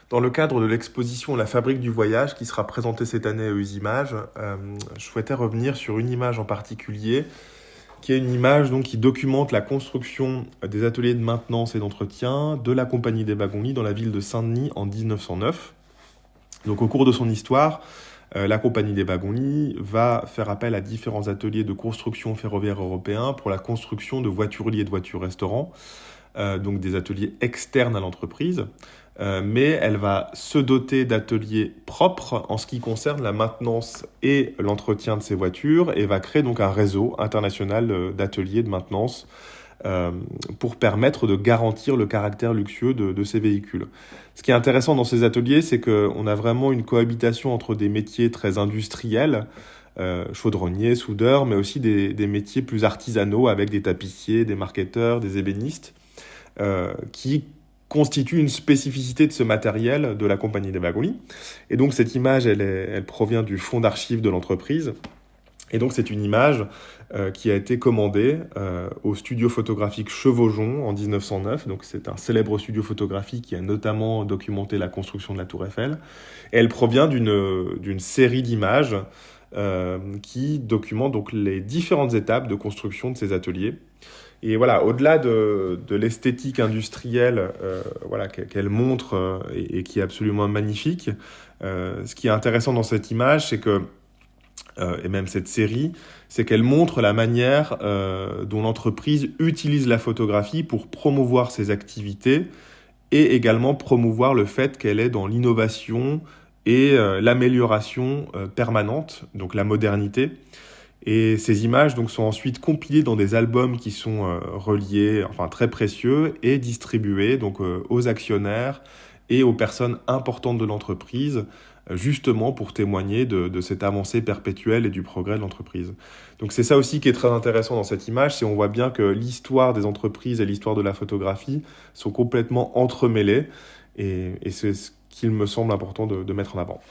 Dans le cadre de l'exposition La fabrique du voyage qui sera présentée cette année aux Usimages, je souhaitais revenir sur une image en particulier, qui est une image donc, qui documente la construction des ateliers de maintenance et d'entretien de la Compagnie des Wagons-Lits dans la ville de Saint-Denis en 1909. Donc au cours de son histoire, la Compagnie des Wagons-Lits va faire appel à différents ateliers de construction ferroviaire européens pour la construction de voitures-lits et de voitures-restaurants, donc des ateliers externes à l'entreprise, mais elle va se doter d'ateliers propres en ce qui concerne la maintenance et l'entretien de ces voitures et va créer donc un réseau international d'ateliers de maintenance pour permettre de garantir le caractère luxueux de ces véhicules. Ce qui est intéressant dans ces ateliers, c'est qu'on a vraiment une cohabitation entre des métiers très industriels, chaudronniers, soudeurs, mais aussi des métiers plus artisanaux avec des tapissiers, des marketeurs, des ébénistes, qui constitue une spécificité de ce matériel de la Compagnie des Wagons-Lits. Et donc cette image, elle provient du fonds d'archives de l'entreprise. Et donc c'est une image qui a été commandée au studio photographique Chevaujon en 1909. Donc c'est un célèbre studio photographique qui a notamment documenté la construction de la Tour Eiffel. Et elle provient d'une série d'images qui documentent donc les différentes étapes de construction de ces ateliers. Et voilà, au-delà de l'esthétique industrielle qu'elle montre et qui est absolument magnifique, ce qui est intéressant dans cette image, c'est que, et même cette série, c'est qu'elle montre la manière dont l'entreprise utilise la photographie pour promouvoir ses activités et également promouvoir le fait qu'elle est dans l'innovation et l'amélioration permanente, donc la modernité. Et ces images donc, sont ensuite compilées dans des albums qui sont reliés, enfin très précieux, et distribués donc, aux actionnaires et aux personnes importantes de l'entreprise, justement pour témoigner de cette avancée perpétuelle et du progrès de l'entreprise. Donc c'est ça aussi qui est très intéressant dans cette image, c'est on voit bien que l'histoire des entreprises et l'histoire de la photographie sont complètement entremêlées, et c'est ce qu'il me semble important de mettre en avant.